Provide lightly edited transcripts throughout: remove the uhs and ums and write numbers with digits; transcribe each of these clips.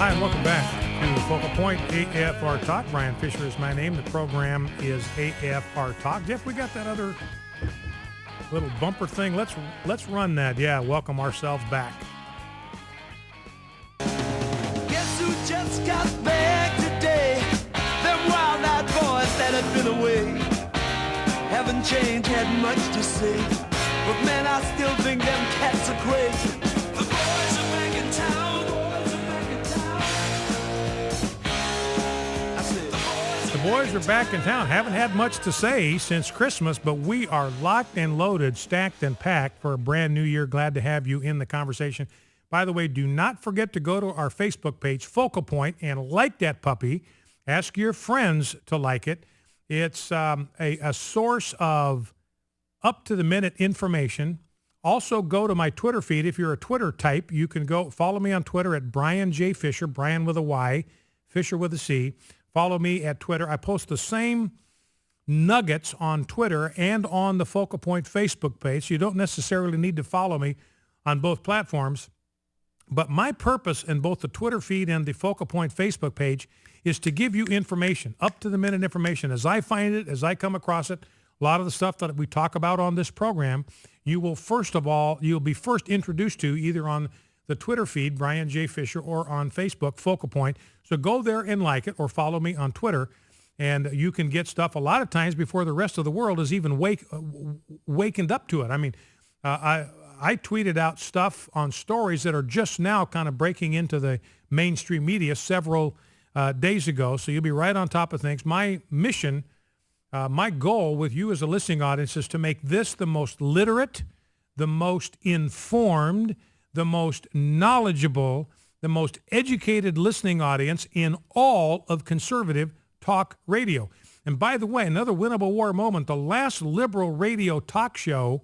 Hi, and welcome back to Focal Point AFR Talk. Brian Fisher is my name. The program is AFR Talk. Jeff, we got that other little bumper thing. Let's run that. Yeah, welcome ourselves back. Guess who just got back today? Them wild-eyed boys that had been away haven't changed, had much to say, but man, I still think them cats are crazy. The boys are back in town. The boys are back in town. Haven't had much to say since Christmas, but we are locked and loaded, stacked and packed for a brand new year. Glad to have you in the conversation. By the way, do not forget to go to our Facebook page, Focal Point, and like that puppy. Ask your friends to like it. It's a source of up-to-the-minute information. Also, go to my Twitter feed. If you're a Twitter type, you can go follow me on Twitter at Brian J. Fisher, Brian with a Y, Fisher with a C. Follow me at Twitter. I post the same nuggets on Twitter and on the Focal Point Facebook page. You don't necessarily need to follow me on both platforms. But my purpose in both the Twitter feed and the Focal Point Facebook page is to give you information, up-to-the-minute information. As I find it, as I come across it, a lot of the stuff that we talk about on this program, you'll be first introduced to either on the Twitter feed, Brian J. Fisher, or on Facebook, Focal Point. So go there and like it or follow me on Twitter, and you can get stuff a lot of times before the rest of the world is even wakened up to it. I mean, I tweeted out stuff on stories that are just now kind of breaking into the mainstream media several days ago, so you'll be right on top of things. My mission, my goal with you as a listening audience is to make this the most literate, the most informed, the most knowledgeable, the most educated listening audience in all of conservative talk radio. And by the way, another winnable war moment, the last liberal radio talk show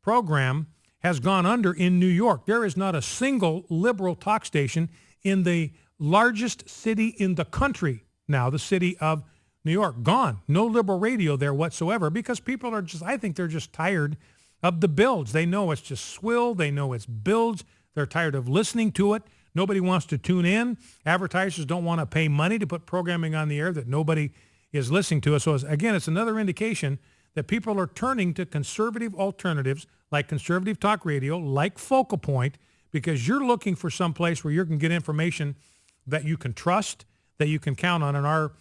program has gone under in New York. There is not a single liberal talk station in the largest city in the country now, the city of New York. Gone. No liberal radio there whatsoever because people are I think they're just tired of the bills. They know it's just swill. They know it's bills. They're tired of listening to it. Nobody wants to tune in. Advertisers don't want to pay money to put programming on the air that nobody is listening to. So again, it's another indication that people are turning to conservative alternatives like conservative talk radio, like Focal Point, because you're looking for some place where you can get information that you can trust, that you can count on. And our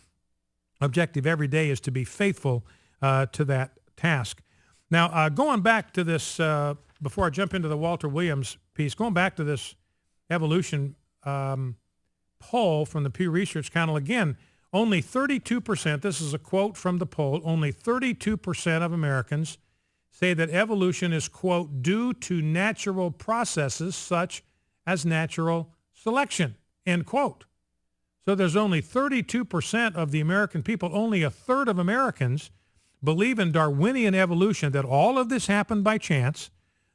objective every day is to be faithful to that task. Now, going back to this, before I jump into the Walter Williams piece, going back to this evolution poll from the Pew Research Council, again, only 32%, this is a quote from the poll, only 32% of Americans say that evolution is, quote, due to natural processes such as natural selection, end quote. So there's only 32% of the American people, only a third of Americans believe in Darwinian evolution, that all of this happened by chance,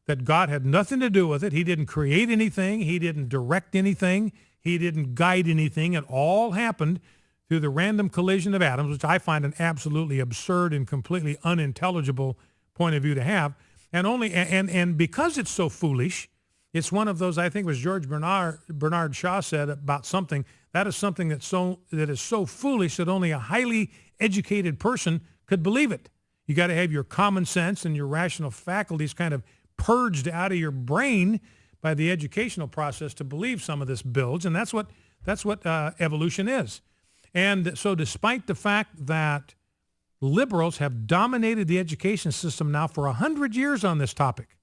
that God had nothing to do with it. He didn't create anything. He didn't direct anything. He didn't guide anything. It all happened through the random collision of atoms, which I find an absolutely absurd and completely unintelligible point of view to have. And because it's so foolish, it's one of those, I think it was George Bernard Shaw said about something, that is something that is so foolish that only a highly educated person could believe it. You got to have your common sense and your rational faculties kind of purged out of your brain by the educational process to believe some of this builds, and that's what evolution is. And so despite the fact that liberals have dominated the education system now for 100 years on this topic,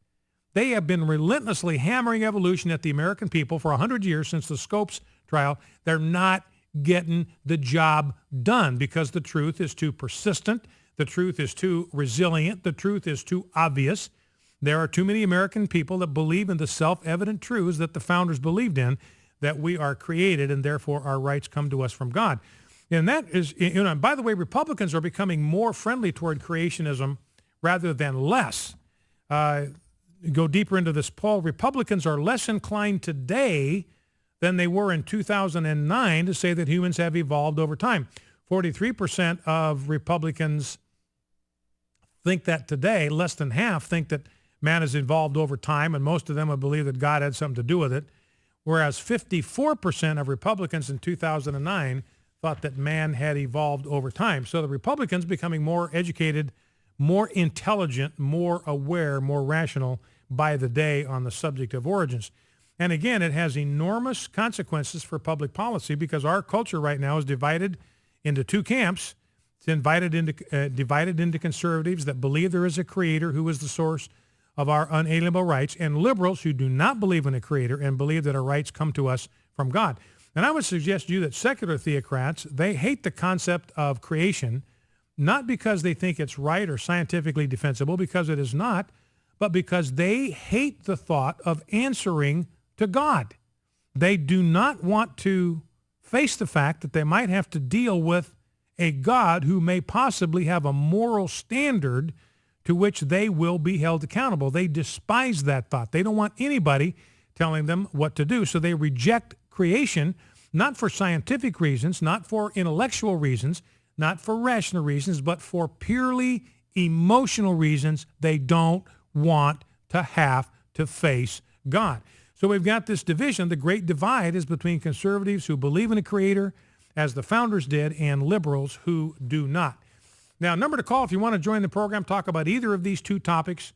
they have been relentlessly hammering evolution at the American people for 100 years since the Scopes trial. They're not getting the job done because the truth is too persistent. The truth is too resilient. The truth is too obvious. There are too many American people that believe in the self-evident truths that the founders believed in, that we are created and therefore our rights come to us from God. And that is, and by the way, Republicans are becoming more friendly toward creationism rather than less. Go deeper into this poll. Republicans are less inclined today than they were in 2009 to say that humans have evolved over time. 43% of Republicans think that today. Less than half think that man has evolved over time, and most of them would believe that God had something to do with it. whereas 54% of Republicans in 2009 thought that man had evolved over time. So the Republicans becoming more educated, more intelligent, more aware, more rational by the day on the subject of origins. And again, it has enormous consequences for public policy because our culture right now is divided into two camps. It's divided into conservatives that believe there is a creator who is the source of our unalienable rights, and liberals who do not believe in a creator and believe that our rights come to us from God. And I would suggest to you that secular theocrats, they hate the concept of creation, not because they think it's right or scientifically defensible, because it is not, but because they hate the thought of answering to God. They do not want to face the fact that they might have to deal with a God who may possibly have a moral standard to which they will be held accountable. They despise that thought. They don't want anybody telling them what to do. So they reject creation, not for scientific reasons, not for intellectual reasons, not for rational reasons, but for purely emotional reasons. They don't want to have to face God. So we've got this division. The great divide is between conservatives who believe in a creator, as the founders did, and liberals who do not. Now, number to call if you want to join the program, talk about either of these two topics,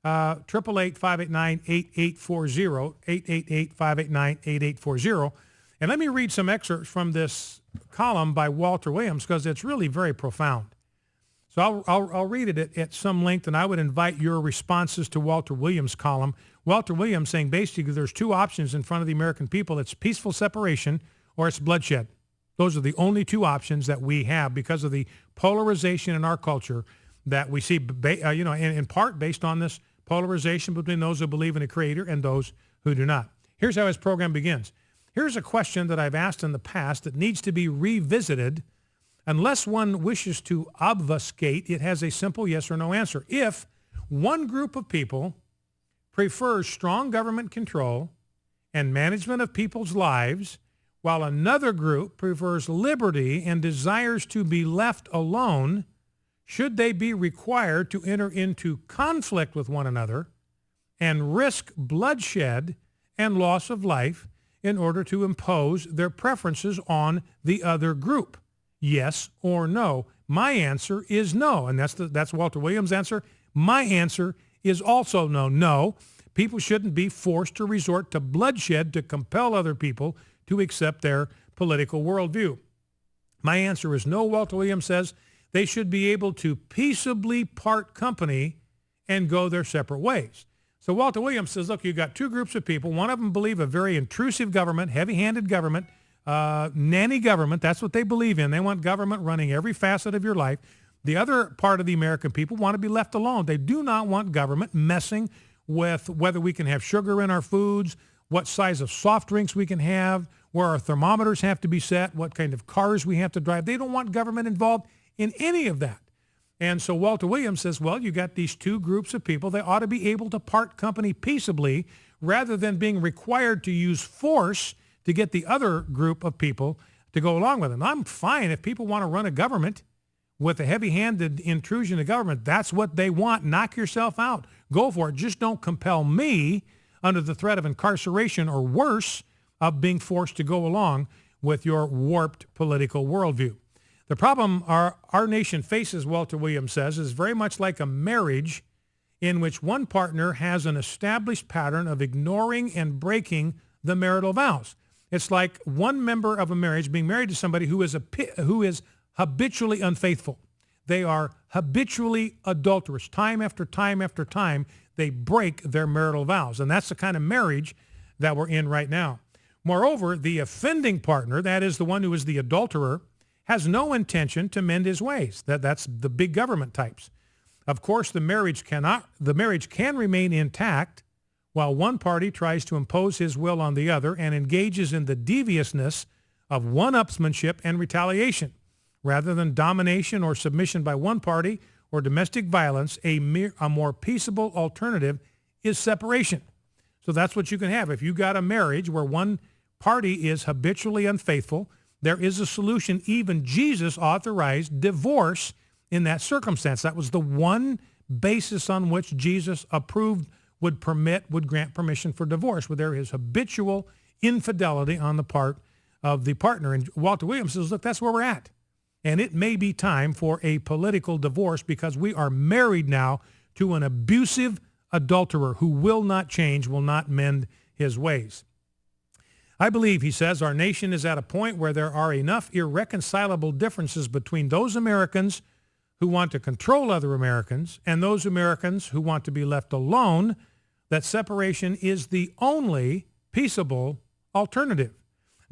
888-589-8840, 888-589-8840. And let me read some excerpts from this column by Walter Williams because it's really very profound. So I'll read it at some length, and I would invite your responses to Walter Williams' column. Walter Williams saying basically there's two options in front of the American people. It's peaceful separation or it's bloodshed. Those are the only two options that we have because of the polarization in our culture that we see, in part based on this polarization between those who believe in a creator and those who do not. Here's how his program begins. Here's a question that I've asked in the past that needs to be revisited. Unless one wishes to obfuscate, it has a simple yes or no answer. If one group of people prefers strong government control and management of people's lives, while another group prefers liberty and desires to be left alone, should they be required to enter into conflict with one another and risk bloodshed and loss of life in order to impose their preferences on the other group? Yes or no? My answer is no, and that's Walter Williams' answer. My answer is also no. No, people shouldn't be forced to resort to bloodshed to compel other people to accept their political worldview. My answer is no. Walter Williams says they should be able to peaceably part company and go their separate ways. So Walter Williams says, look, you've got two groups of people. One of them believe a very intrusive government, heavy-handed government, nanny government. That's what they believe in. They want government running every facet of your life. The other part of the American people want to be left alone. They do not want government messing with whether we can have sugar in our foods, what size of soft drinks we can have, where our thermometers have to be set, what kind of cars we have to drive. They don't want government involved in any of that. And so Walter Williams says, well, you got these two groups of people. They ought to be able to part company peaceably rather than being required to use force to get the other group of people to go along with them. I'm fine if people want to run a government with a heavy-handed intrusion of government. That's what they want. Knock yourself out. Go for it. Just don't compel me under the threat of incarceration or worse of being forced to go along with your warped political worldview. The problem our nation faces, Walter Williams says, is very much like a marriage in which one partner has an established pattern of ignoring and breaking the marital vows. It's like one member of a marriage being married to somebody who is habitually unfaithful. They are habitually adulterous. Time after time after time, they break their marital vows. And that's the kind of marriage that we're in right now. Moreover, the offending partner, that is the one who is the adulterer, has no intention to mend his ways. That's the big government types. Of course, the marriage can remain intact while one party tries to impose his will on the other and engages in the deviousness of one-upsmanship and retaliation. Rather than domination or submission by one party or domestic violence, a more peaceable alternative is separation. So that's what you can have. If you got a marriage where one party is habitually unfaithful, there is a solution. Even Jesus authorized divorce in that circumstance. That was the one basis on which Jesus approved, would grant permission for divorce, where there is habitual infidelity on the part of the partner. And Walter Williams says, look, that's where we're at. And it may be time for a political divorce because we are married now to an abusive adulterer who will not change, will not mend his ways. I believe, he says, our nation is at a point where there are enough irreconcilable differences between those Americans who want to control other Americans and those Americans who want to be left alone that separation is the only peaceable alternative.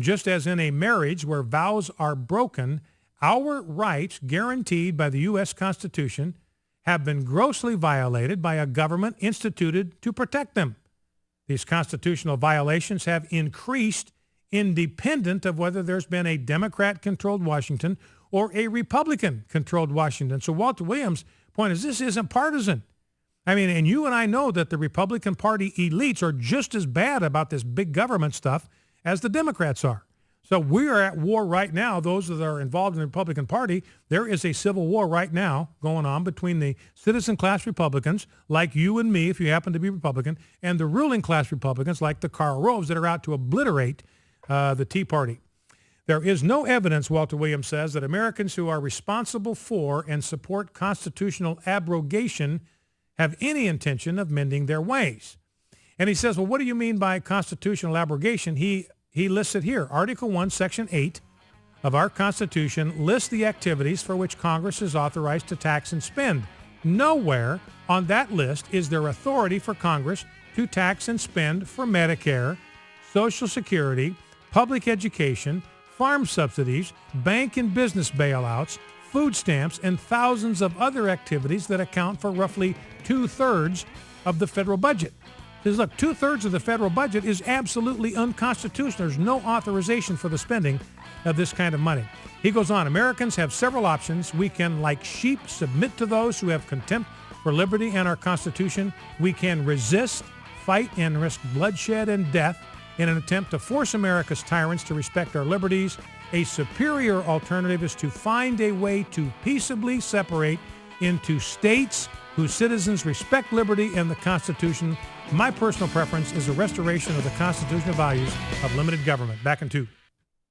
Just as in a marriage where vows are broken, our rights guaranteed by the U.S. Constitution have been grossly violated by a government instituted to protect them. These constitutional violations have increased independent of whether there's been a Democrat-controlled Washington or a Republican-controlled Washington. So Walter Williams' point is this isn't partisan. I mean, and you and I know that the Republican Party elites are just as bad about this big government stuff as the Democrats are. So we are at war right now. Those that are involved in the Republican Party, there is a civil war right now going on between the citizen class Republicans, like you and me, if you happen to be Republican, and the ruling class Republicans, like the Karl Roves, that are out to obliterate the Tea Party. There is no evidence, Walter Williams says, that Americans who are responsible for and support constitutional abrogation have any intention of mending their ways. And he says, well, what do you mean by constitutional abrogation? He lists it here. Article 1, Section 8 of our Constitution lists the activities for which Congress is authorized to tax and spend. Nowhere on that list is there authority for Congress to tax and spend for Medicare, Social Security, public education, farm subsidies, bank and business bailouts, food stamps, and thousands of other activities that account for roughly 2/3 of the federal budget. Says, look, 2/3 of the federal budget is absolutely unconstitutional. There's no authorization for the spending of this kind of money. He goes on, Americans have several options. We can, like sheep, submit to those who have contempt for liberty and our Constitution. We can resist, fight, and risk bloodshed and death in an attempt to force America's tyrants to respect our liberties. A superior alternative is to find a way to peaceably separate into states whose citizens respect liberty and the Constitution. My personal preference is a restoration of the constitutional values of limited government. Back in 2.